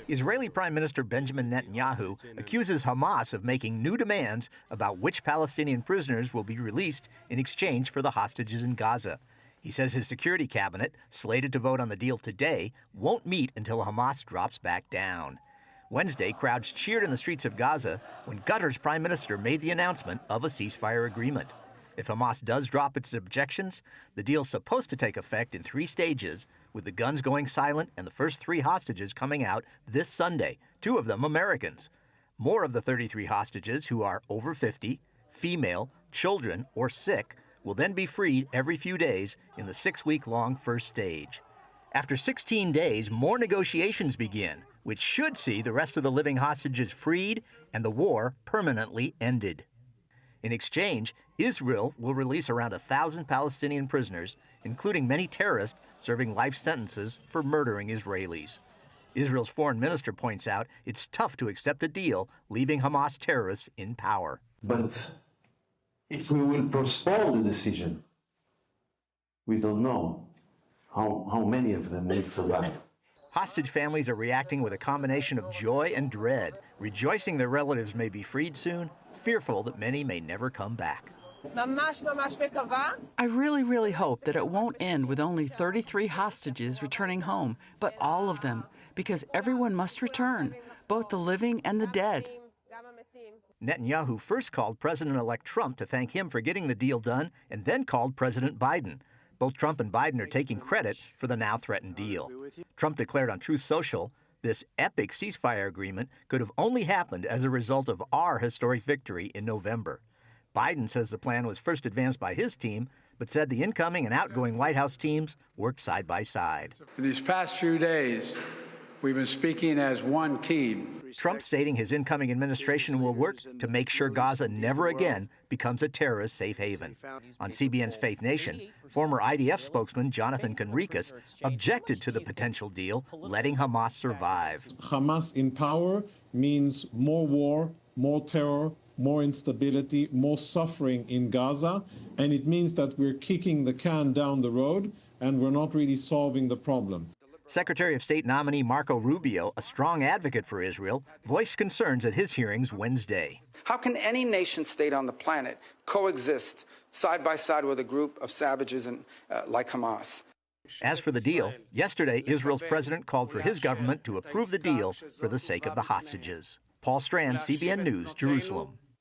Israeli Prime Minister Benjamin Netanyahu accuses Hamas of making new demands about which Palestinian prisoners will be released in exchange for the hostages in Gaza. He says his security cabinet, slated to vote on the deal today, won't meet until Hamas drops back down. Wednesday, crowds cheered in the streets of Gaza when Qatar's prime minister made the announcement of a ceasefire agreement. If Hamas does drop its objections, the deal's supposed to take effect in 3 stages, with the guns going silent and the first 3 hostages coming out this Sunday, 2 of them Americans. More of the 33 hostages, who are over 50, female, children, or sick, will then be freed every few days in the 6-week-long first stage. After 16 days, more negotiations begin, which should see the rest of the living hostages freed and the war permanently ended. In exchange, Israel will release around 1,000 Palestinian prisoners, including many terrorists serving life sentences for murdering Israelis. Israel's foreign minister points out it's tough to accept a deal leaving Hamas terrorists in power. But if we will postpone the decision, we don't know how many of them will survive. Hostage families are reacting with a combination of joy and dread, rejoicing their relatives may be freed soon, fearful that many may never come back. I really hope that it won't end with only 33 hostages returning home, but all of them, because everyone must return, both the living and the dead. Netanyahu first called President-elect Trump to thank him for getting the deal done, and then called President Biden. Both Trump and Biden are taking credit for the now-threatened deal. Trump declared on Truth Social, this epic ceasefire agreement could have only happened as a result of our historic victory in November. Biden says the plan was first advanced by his team, but said the incoming and outgoing White House teams worked side by side. In these past few days, we've been speaking as one team. Trump stating his incoming administration will work to make sure Gaza never again becomes a terrorist safe haven. On CBN's Faith Nation, former IDF spokesman Jonathan Conricus objected to the potential deal letting Hamas survive. Hamas in power means more war, more terror, more instability, more suffering in Gaza, and it means that we're kicking the can down the road and we're not really solving the problem. Secretary of State nominee Marco Rubio, a strong advocate for Israel, voiced concerns at his hearings Wednesday. How can any nation state on the planet coexist side by side with a group of savages like Hamas? As for the deal, yesterday Israel's president called for his government to approve the deal for the sake of the hostages. Paul Strand, CBN News, Jerusalem.